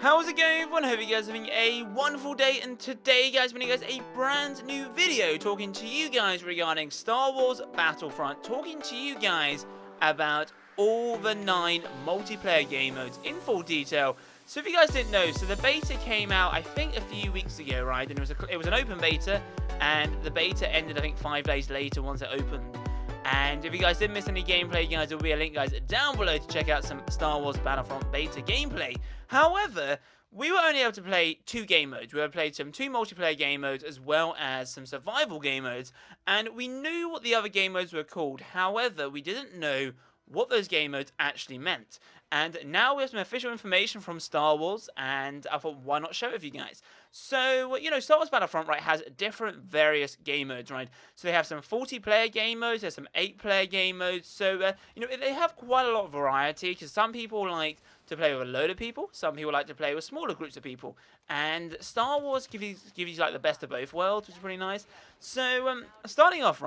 How's it going, everyone? Hope you guys are having a wonderful day, and today, guys, I'm bringing you guys a brand new video talking to you guys regarding Star Wars Battlefront, talking to you guys about all the 9 multiplayer game modes in full detail. So if you guys didn't know, so the beta came out, I think, a few weeks ago, right? And it was an open beta, and the beta ended, I think, 5 days later once it opened. And if you guys didn't miss any gameplay, guys, there will be a link, guys, down below to check out some Star Wars Battlefront beta gameplay. However, we were only able to play 2 game modes. We played some 2 multiplayer game modes as well as some survival game modes. And we knew what the other game modes were called. However, we didn't know what those game modes actually meant. And now we have some official information from Star Wars, and I thought, why not share it with you guys? So, you know, Star Wars Battlefront, right, has different various game modes, right? So they have some 40-player game modes, there's some 8-player game modes, so, you know, they have quite a lot of variety, because some people like to play with a load of people, some people like to play with smaller groups of people, and Star Wars gives you like, the best of both worlds, which is pretty nice. So, starting off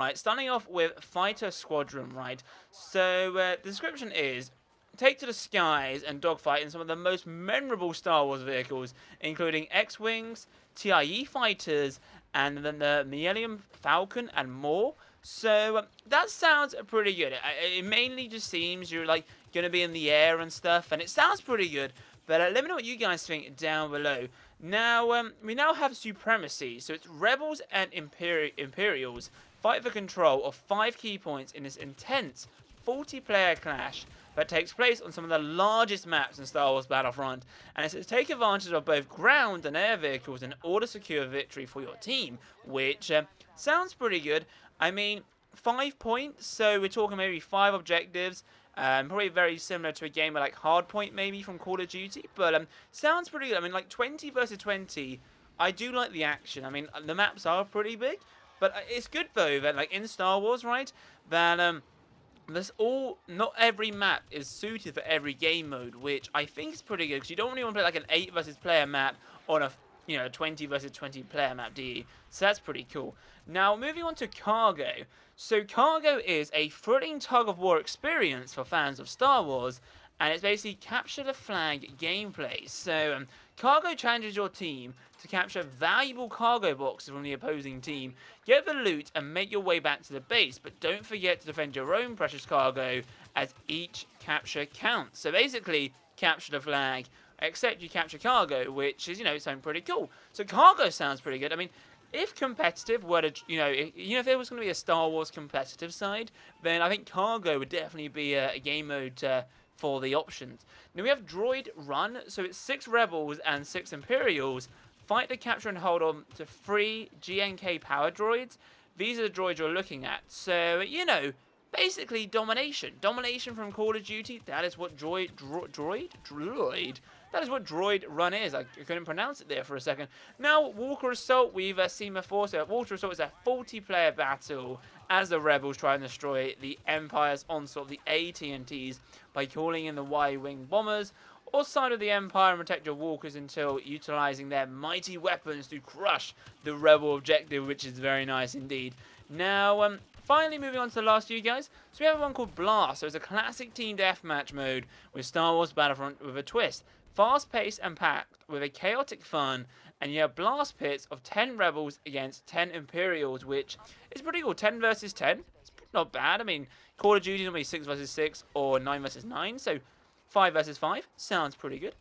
with Fighter Squadron, right? So, the description is: take to the skies and dogfight in some of the most memorable Star Wars vehicles, including X-Wings, TIE fighters, and then the Millennium Falcon and more. So that sounds pretty good. It mainly just seems you're like going to be in the air and stuff, and it sounds pretty good. But let me know what you guys think down below. Now, we now have Supremacy, so it's Rebels and Imperials fight for control of 5 key points in this intense 40-player clash that takes place on some of the largest maps in Star Wars Battlefront, and it's to take advantage of both ground and air vehicles in order to secure victory for your team, which sounds pretty good. I mean, 5 points, so we're talking maybe 5 objectives, probably very similar to a game like Hardpoint maybe from Call of Duty, but sounds pretty good. I mean, like 20 versus 20, I do like the action. I mean, the maps are pretty big, but it's good though that, like, in Star Wars, right, that not every map is suited for every game mode, which I think is pretty good, because you don't really want to play like an 8 versus player map on a 20 versus 20 player map, do you? So that's pretty cool. Now, moving on to Cargo. So Cargo is a thrilling tug-of-war experience for fans of Star Wars, and it's basically capture the flag gameplay. So Cargo challenges your team to capture valuable cargo boxes from the opposing team, get the loot, and make your way back to the base. But don't forget to defend your own precious cargo, as each capture counts. So basically, capture the flag, except you capture cargo, which is, something pretty cool. So Cargo sounds pretty good. I mean, if competitive were to, if there was going to be a Star Wars competitive side, then I think Cargo would definitely be a game mode for the options. Now we have Droid Run, so it's 6 Rebels and 6 Imperials. Fight the capture and hold on to 3 GNK power droids. These are the droids you're looking at. So, basically domination. Domination from Call of Duty. That is what Droid. That is what Droid Run is. I couldn't pronounce it there for a second. Now, Walker Assault, we've seen before. So, Walker Assault is a 40-player battle as the Rebels try and destroy the Empire's onslaught, the AT&Ts, by calling in the Y-Wing bombers, or side of the Empire and protect your walkers until utilizing their mighty weapons to crush the Rebel objective, which is very nice indeed. Now, finally moving on to the last few guys, so we have one called Blast. So it's a classic team deathmatch mode with Star Wars Battlefront with a twist. Fast-paced and packed with a chaotic fun, and you have blast pits of 10 Rebels against 10 Imperials, which is pretty cool. 10 versus 10, it's not bad. I mean, Call of Duty is normally 6 versus 6 or 9 versus 9, so 5 versus 5 sounds pretty good.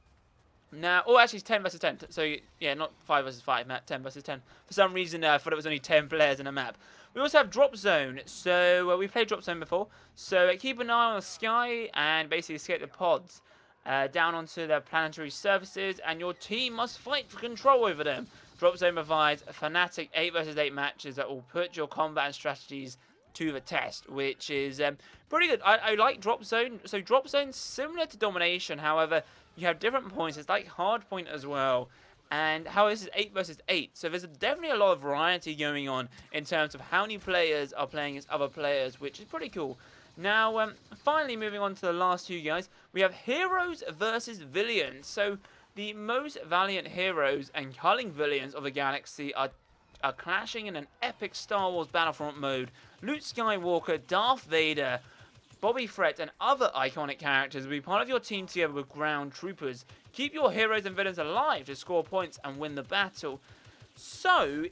Now, actually, it's 10 versus 10. So, yeah, not 5 versus 5, Matt. 10 versus 10. For some reason, I thought it was only 10 players in a map. We also have Drop Zone. So, we played Drop Zone before. So, keep an eye on the sky and basically escape the pods down onto their planetary surfaces, and your team must fight for control over them. Drop Zone provides fanatic 8 versus 8 matches that will put your combat and strategies to the test, which is pretty good. I like Drop Zone. So Drop Zone's similar to Domination, however, you have different points. It's like Hardpoint as well. And how this is 8 versus 8. So there's definitely a lot of variety going on in terms of how many players are playing as other players, which is pretty cool. Now, finally moving on to the last 2 guys, we have Heroes versus Villains. So the most valiant heroes and cunning villains of the galaxy are clashing in an epic Star Wars Battlefront mode. Luke Skywalker, Darth Vader, Bobby Fett, and other iconic characters will be part of your team together with ground troopers. Keep your heroes and villains alive to score points and win the battle. So,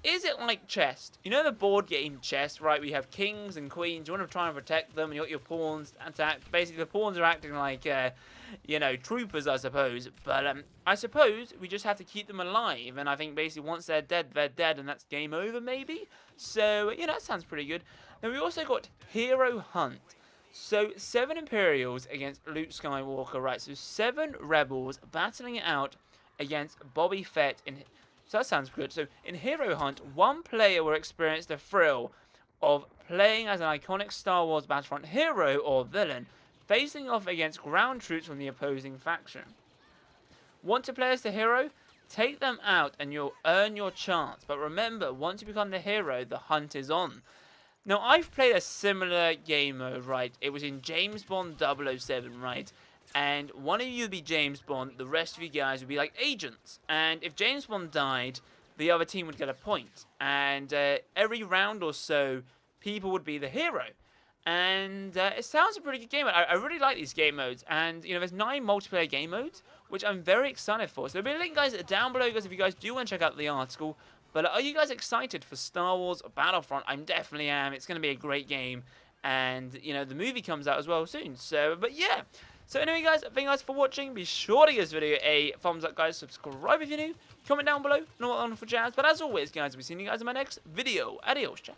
is it like chess? You know the board game chess, right? We have kings and queens. You want to try and protect them, and you got your pawns attack. Basically, the pawns are acting like, you know, troopers, I suppose. But I suppose we just have to keep them alive. And I think basically once they're dead, and that's game over, maybe. So, you know, that sounds pretty good. Then we also got Hero Hunt. So, 7 Imperials against Luke Skywalker, right? So, 7 rebels battling it out against Bobby Fett in. So that sounds good. So in Hero Hunt, one player will experience the thrill of playing as an iconic Star Wars Battlefront hero or villain, facing off against ground troops from the opposing faction. Want to play as the hero? Take them out and you'll earn your chance. But remember, once you become the hero, the hunt is on. Now, I've played a similar game mode, right? It was in James Bond 007, right? And one of you would be James Bond, the rest of you guys would be like agents. And if James Bond died, the other team would get a point. And every round or so, people would be the hero. And it sounds a pretty good game mode. I really like these game modes. And, you know, there's 9 multiplayer game modes, which I'm very excited for. So there'll be a link, guys, down below, guys, if you guys do want to check out the article. But are you guys excited for Star Wars Battlefront? I definitely am. It's going to be a great game. And, you know, the movie comes out as well soon. So, but yeah. So anyway, guys, thank you guys for watching. Be sure to give this video a thumbs up, guys. Subscribe if you're new. Comment down below. Know what wonderful jazz. But as always, guys, we'll be seeing you guys in my next video. Adios, chat.